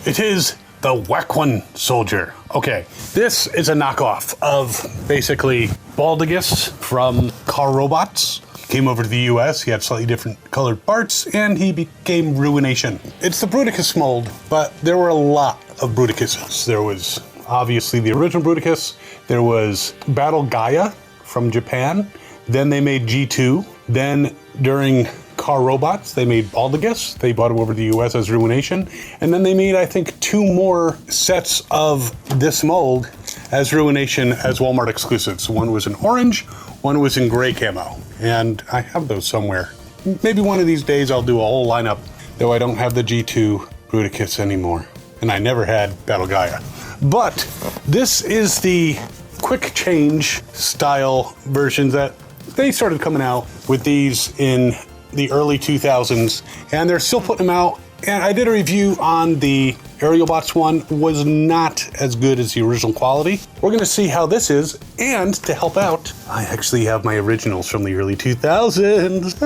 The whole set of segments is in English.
It is the Whack One Soldier. Okay, this is a knockoff of basically Baldigus from Car Robots. Came over to the US, he had slightly different colored parts, and he became Ruination. It's the Bruticus mold, but there were a lot of Bruticuses. There was obviously the original Bruticus, there was Battle Gaia from Japan, then they made G2, then during Car Robots, they made Baldigus. They brought him over to the US as Ruination. And then they made, I think, 2 more sets of this mold as Ruination as Walmart exclusives. One was in orange, one was in gray camo. And I have those somewhere. Maybe one of these days I'll do a whole lineup, though I don't have the G2 Bruticus anymore. And I never had Battle Gaia. But this is the quick change style versions that they started coming out with these in the early 2000s, and they're still putting them out. And I did a review on the Aerial Bots one, was not as good as the original quality. We're gonna see how this is, and to help out, I actually have my originals from the early 2000s.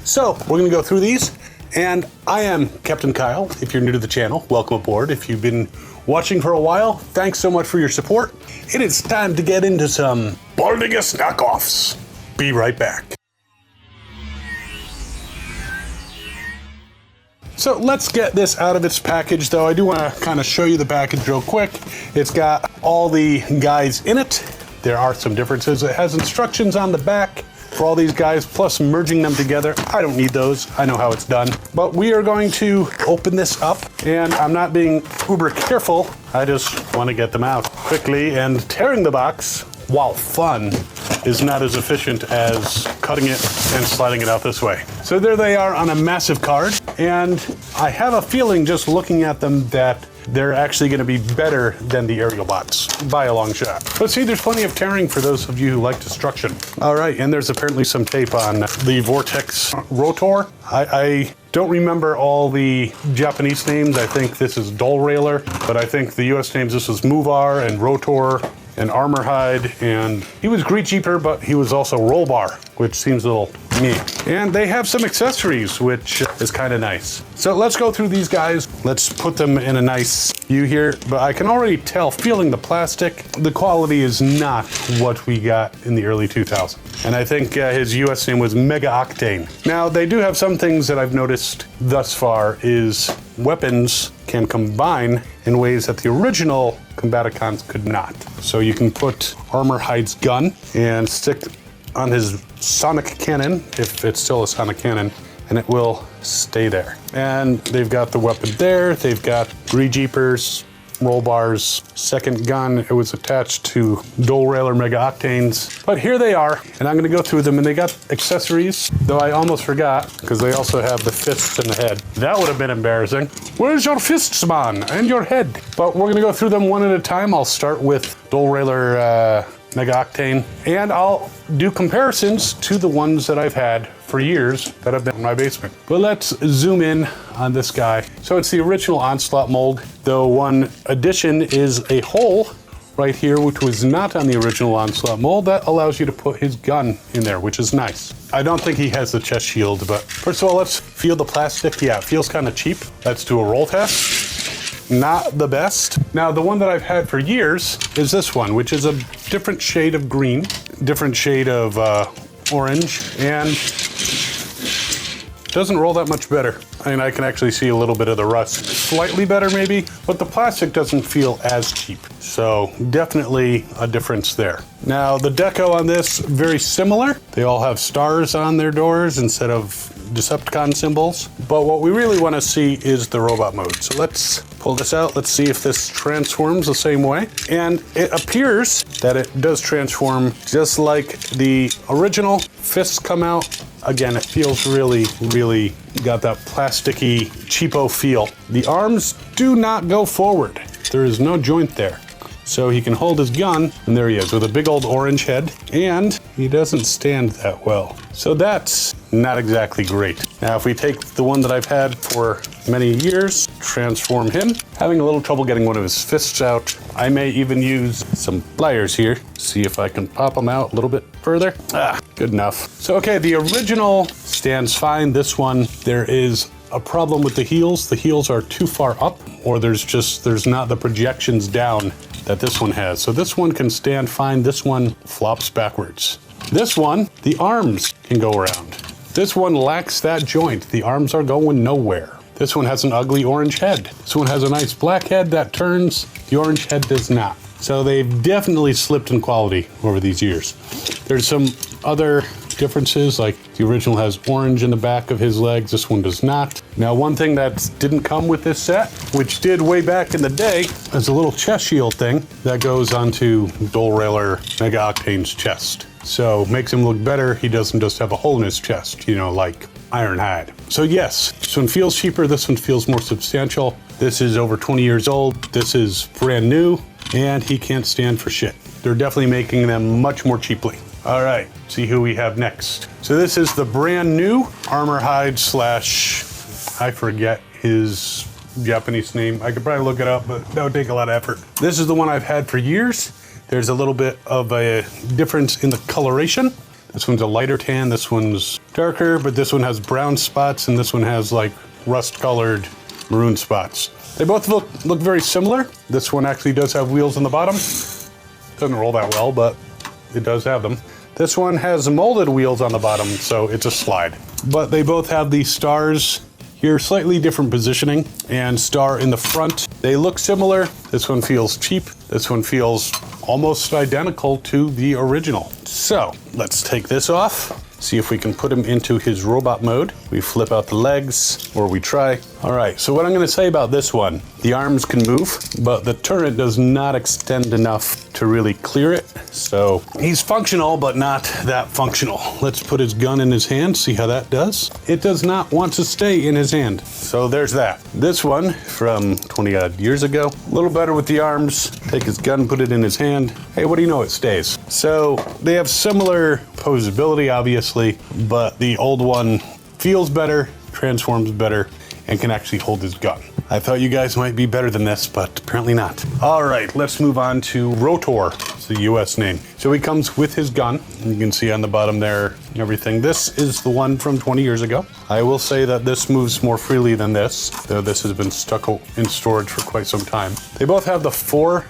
So we're gonna go through these, and I am Captain Kyle. If you're new to the channel, welcome aboard. If you've been watching for a while, thanks so much for your support. It is time to get into some Baldigus knockoffs. Be right back. So let's get this out of its package, though. I do want to kind of show you the package real quick. It's got all the guys in it. There are some differences. It has instructions on the back for all these guys, plus merging them together. I don't need those. I know how it's done. But we are going to open this up, and I'm not being uber careful. I just want to get them out quickly, and tearing the box, while fun, is not as efficient as cutting it and sliding it out this way. So there they are on a massive card, and I have a feeling just looking at them that they're actually going to be better than the Aerial Bots by a long shot. But see, there's plenty of tearing for those of you who like destruction. All right, and there's apparently some tape on the Vortex Ro-Tor. I don't remember all the Japanese names. I think this is Dolrailer, but I think the US names, this was Movor and Ro-Tor and Armorhide, and he was Greejeeber, but he was also Rollbar, which seems a little meh. And they have some accessories, which is kind of nice. So let's go through these guys. Let's put them in a nice view here, but I can already tell, feeling the plastic, the quality is not what we got in the early 2000s. And I think his US name was Mega-Octane. Now, they do have some things that I've noticed thus far is weapons can combine in ways that the original Combaticons could not. So you can put Armorhide's gun and stick on his sonic cannon, if it's still a sonic cannon, and it will stay there. And they've got the weapon there. They've got Greejeepers, Rollbar's second gun. It was attached to Dolrailer Mega-Octanes. But here they are, and I'm gonna go through them, and they got accessories, though I almost forgot, because they also have the fists and the head. That would have been embarrassing. Where's your fists, man? And your head? But we're gonna go through them one at a time. I'll start with Dolrailer Mega-Octane, and I'll do comparisons to the ones that I've had for years that have been in my basement. But let's zoom in on this guy. So it's the original Onslaught mold, though one addition is a hole right here, which was not on the original Onslaught mold. That allows you to put his gun in there, which is nice. I don't think he has the chest shield, but first of all, let's feel the plastic. Yeah, it feels kind of cheap. Let's do a roll test. Not the best. Now, the one that I've had for years is this one, which is a different shade of green, different shade of orange, and doesn't roll that much better. I mean, I can actually see a little bit of the rust. Slightly better maybe, but the plastic doesn't feel as cheap. So definitely a difference there. Now, the deco on this, very similar. They all have stars on their doors instead of Decepticon symbols. But what we really want to see is the robot mode. So let's pull this out. Let's see if this transforms the same way. And it appears that it does transform just like the original. Fists come out. Again, it feels really, really got that plasticky, cheapo feel. The arms do not go forward. There is no joint there. So he can hold his gun, and there he is with a big old orange head, and he doesn't stand that well. So that's not exactly great. Now, if we take the one that I've had for many years, transform him, having a little trouble getting one of his fists out. I may even use some pliers here, see if I can pop them out a little bit further. Good enough. So, okay, the original stands fine. This one, there is a problem with the heels. The heels are too far up, or there's not the projections down that this one has. So this one can stand fine. This one flops backwards. This one, the arms can go around. This one lacks that joint. The arms are going nowhere. This one has an ugly orange head. This one has a nice black head that turns. The orange head does not. So they've definitely slipped in quality over these years. There's some other differences, like the original has orange in the back of his legs. This one does not. Now, one thing that didn't come with this set, which did way back in the day, is a little chest shield thing that goes onto Dolrailer Mega-Octane's chest. So makes him look better. He doesn't just have a hole in his chest, you know, like Ironhide. So yes, this one feels cheaper. This one feels more substantial. This is over 20 years old. This is brand new, and he can't stand for shit. They're definitely making them much more cheaply. All right, see who we have next. So this is the brand new Armorhide slash, I forget his Japanese name. I could probably look it up, but that would take a lot of effort. This is the one I've had for years. There's a little bit of a difference in the coloration. This one's a lighter tan, this one's darker, but this one has brown spots and this one has like rust-colored maroon spots. They both look very similar. This one actually does have wheels on the bottom. Doesn't roll that well, but it does have them. This one has molded wheels on the bottom, so it's a slide. But they both have these stars here, slightly different positioning, and star in the front. They look similar. This one feels cheap. This one feels almost identical to the original. So let's take this off. See if we can put him into his robot mode. We flip out the legs, or we try. All right, so what I'm gonna say about this one, the arms can move, but the turret does not extend enough to really clear it. So he's functional, but not that functional. Let's put his gun in his hand, see how that does. It does not want to stay in his hand. So there's that. This one from 20 odd years ago, a little better with the arms. Take his gun, put it in his hand. Hey, what do you know, it stays. So they have similar posability, obviously, but the old one feels better, transforms better, and can actually hold his gun. I thought you guys might be better than this, but apparently not. All right, let's move on to Ro-Tor. It's the US name. So he comes with his gun. You can see on the bottom there, everything. This is the one from 20 years ago. I will say that this moves more freely than this, though this has been stuck in storage for quite some time. They both have the 4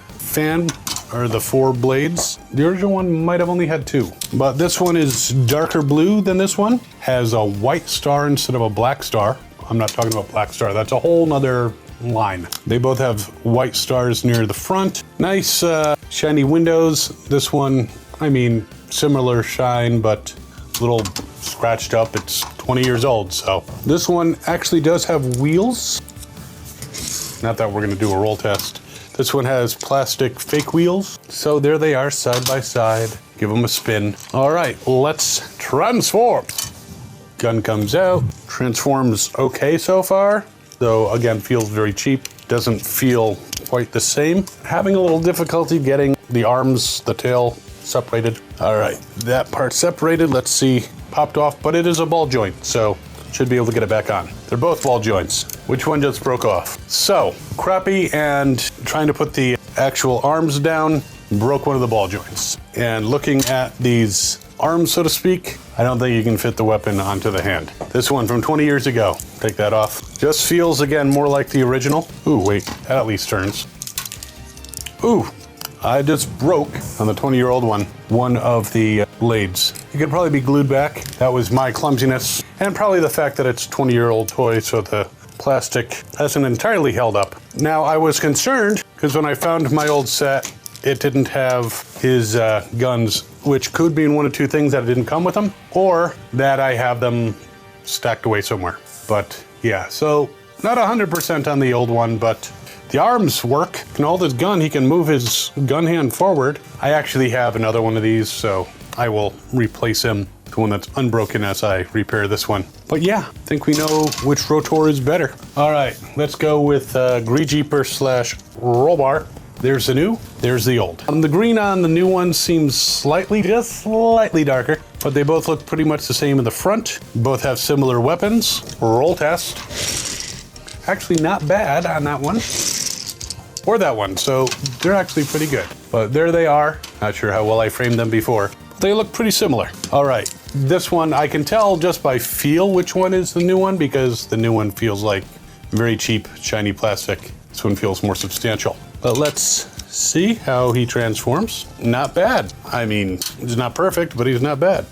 blades. The original one might have only had 2, but this one is darker blue than this one. Has a white star instead of a black star. I'm not talking about black star. That's a whole nother line. They both have white stars near the front. Nice shiny windows. This one, I mean, similar shine, but a little scratched up. It's 20 years old, so. This one actually does have wheels. Not that we're gonna do a roll test. This one has plastic fake wheels. So there they are, side by side. Give them a spin. All right, let's transform. Gun comes out, transforms okay so far, though again, feels very cheap. Doesn't feel quite the same. Having a little difficulty getting the arms, the tail separated. All right, that part separated, let's see, popped off, but it is a ball joint, so should be able to get it back on. They're both ball joints. Which one just broke off? So, crappy and trying to put the actual arms down, broke one of the ball joints. And looking at these arms, so to speak, I don't think you can fit the weapon onto the hand. This one from 20 years ago, take that off. Just feels, again, more like the original. Ooh, wait, that at least turns. Ooh, I just broke, on the 20-year-old one of the blades. It could probably be glued back. That was my clumsiness, and probably the fact that it's a 20-year-old toy, so the plastic hasn't entirely held up. Now, I was concerned, because when I found my old set, it didn't have his guns, which could mean one of two things: that it didn't come with them, or that I have them stacked away somewhere. But yeah, so not 100% on the old one, but the arms work. Can hold his gun, he can move his gun hand forward. I actually have another one of these, so I will replace him, the one that's unbroken, as I repair this one. But yeah, I think we know which Ro-Tor is better. All right, let's go with Greejeeber slash Rollbar. There's the new, there's the old. The green on the new one seems just slightly darker, but they both look pretty much the same in the front. Both have similar weapons. Roll test. Actually not bad on that one, or that one, so they're actually pretty good. But there they are. Not sure how well I framed them before. they look pretty similar. All right, this one I can tell just by feel which one is the new one, because the new one feels like very cheap, shiny plastic. This one feels more substantial. But let's see how he transforms. Not bad. I mean, he's not perfect, but he's not bad.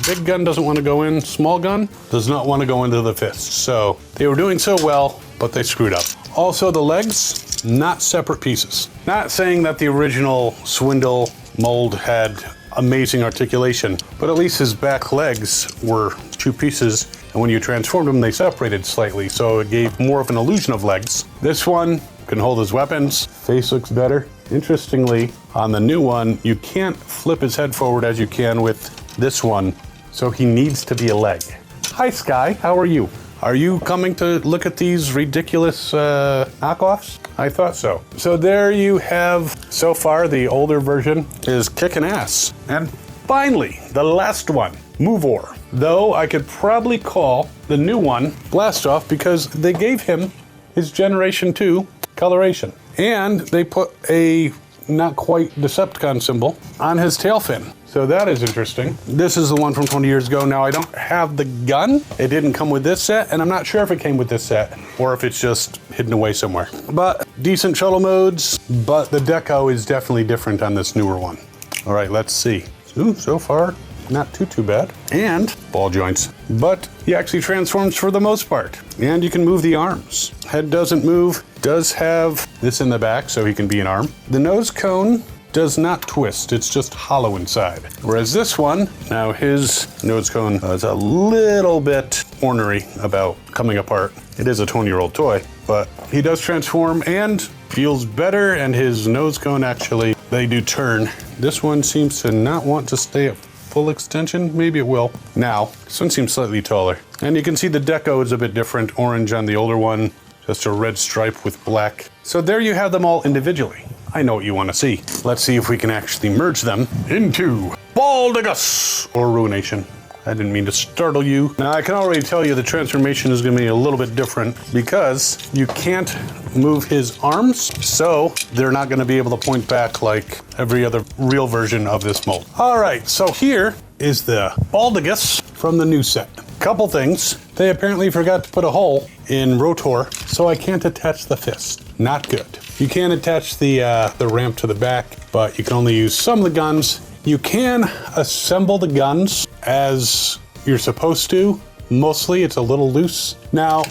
Big gun doesn't want to go in. Small gun does not want to go into the fist. So they were doing so well, but they screwed up. Also, the legs, not separate pieces. Not saying that the original Swindle mold had amazing articulation, but at least his back legs were two pieces, and when you transformed them, they separated slightly, so it gave more of an illusion of legs. This one can hold his weapons. Face looks better. Interestingly, on the new one, you can't flip his head forward as you can with this one, so he needs to be a leg. Hi, Sky, how are you? Are you coming to look at these ridiculous knockoffs? I thought so. So there you have, so far, the older version is kicking ass. And finally, the last one, Movor. Though I could probably call the new one Blastoff because they gave him his Generation 2 coloration. And they put a not quite Decepticon symbol on his tail fin. So that is interesting. This is the one from 20 years ago. Now I don't have the gun. It didn't come with this set, and I'm not sure if it came with this set or if it's just hidden away somewhere. But decent shuttle modes, but the deco is definitely different on this newer one. All right, let's see. Ooh, so far, not too bad. And ball joints. But he actually transforms for the most part. And you can move the arms. Head doesn't move, does have this in the back so he can be an arm. The nose cone does not twist, it's just hollow inside. Whereas this one, now his nose cone is a little bit ornery about coming apart. It is a 20-year-old toy, but he does transform and feels better, and his nose cone actually, they do turn. This one seems to not want to stay at full extension. Maybe it will. Now, this one seems slightly taller. And you can see the deco is a bit different. Orange on the older one, just a red stripe with black. So there you have them all individually. I know what you want to see. Let's see if we can actually merge them into Baldigus or Ruination. I didn't mean to startle you. Now I can already tell you the transformation is going to be a little bit different because you can't move his arms, so they're not going to be able to point back like every other real version of this mold. All right, so here is the Baldigus from the new set. Couple things. They apparently forgot to put a hole in Ro-Tor, so I can't attach the fist. Not good. You can attach the ramp to the back, but you can only use some of the guns. You can assemble the guns as you're supposed to. Mostly it's a little loose. Now,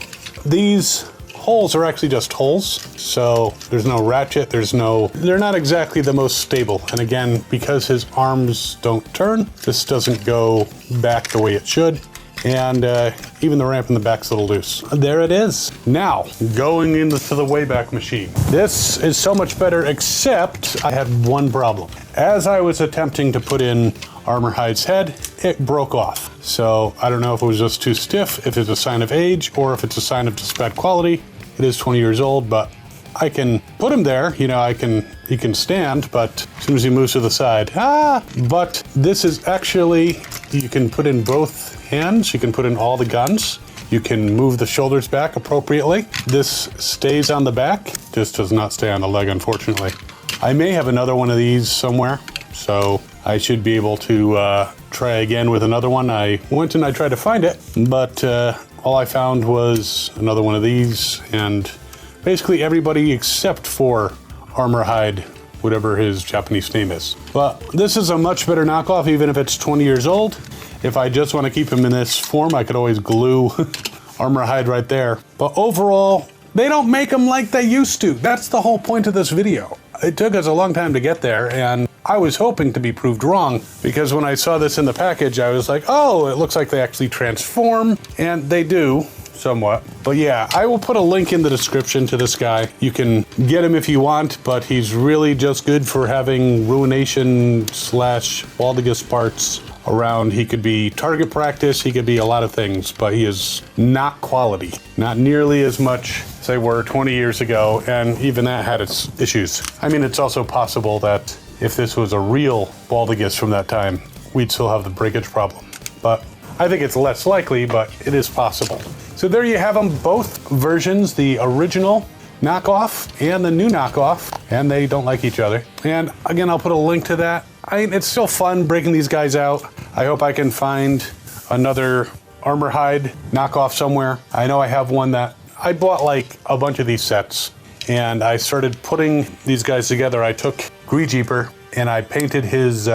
these holes are actually just holes, so there's no ratchet, they're not exactly the most stable. And again, because his arms don't turn, this doesn't go back the way it should. And even the ramp in the back's a little loose. There it is. Now, going into the Wayback Machine. This is so much better, except I had one problem. As I was attempting to put in Armorhide's head, it broke off. So I don't know if it was just too stiff, if it's a sign of age, or if it's a sign of just bad quality. It is 20 years old, but I can put him there. You know, he can stand, but as soon as he moves to the side, but this is actually, you can put in both hands, you can put in all the guns, you can move the shoulders back appropriately. This stays on the back, this does not stay on the leg, unfortunately. I may have another one of these somewhere, so I should be able to try again with another one. I went and I tried to find it, but all I found was another one of these, and basically everybody except for Armorhide, whatever his Japanese name is. But this is a much better knockoff, even if it's 20 years old. If I just want to keep him in this form, I could always glue Armorhide right there. But overall, they don't make them like they used to. That's the whole point of this video. It took us a long time to get there, and I was hoping to be proved wrong, because when I saw this in the package, I was like, oh, it looks like they actually transform, and they do. Somewhat. But yeah, I will put a link in the description to this guy. You can get him if you want, but he's really just good for having Ruination / Baldigus parts around. He could be target practice, he could be a lot of things, but he is not quality. Not nearly as much as they were 20 years ago, and even that had its issues. I mean, it's also possible that if this was a real Baldigus from that time, we'd still have the breakage problem. But I think it's less likely, but it is possible. So there you have them, both versions, the original knockoff and the new knockoff, and they don't like each other. And again, I'll put a link to that. it's still fun breaking these guys out. I hope I can find another Armorhide knockoff somewhere. I know I have one that I bought like a bunch of these sets, and I started putting these guys together. I took Greejeeber and I painted his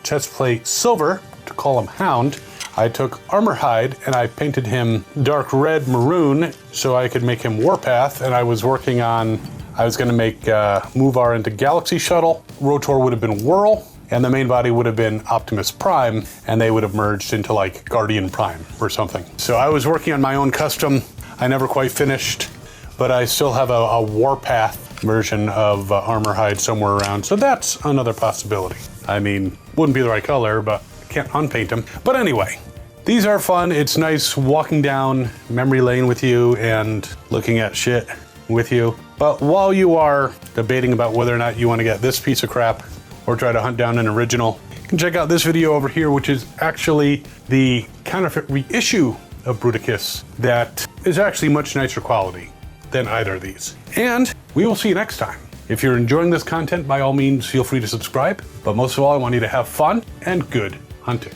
chest plate silver to call him Hound. I took Armorhide and I painted him dark red maroon so I could make him Warpath, and I was working on, I was gonna make Movor into Galaxy Shuttle, Ro-Tor would have been Whirl, and the main body would have been Optimus Prime, and they would have merged into like Guardian Prime or something. So I was working on my own custom. I never quite finished, but I still have a Warpath version of Armorhide somewhere around, so that's another possibility. I mean, wouldn't be the right color, but can't unpaint them. But anyway, these are fun. It's nice walking down memory lane with you and looking at shit with you. But while you are debating about whether or not you want to get this piece of crap or try to hunt down an original, you can check out this video over here, which is actually the counterfeit reissue of Bruticus that is actually much nicer quality than either of these. And we will see you next time. If you're enjoying this content, by all means, feel free to subscribe. But most of all, I want you to have fun and good hunting.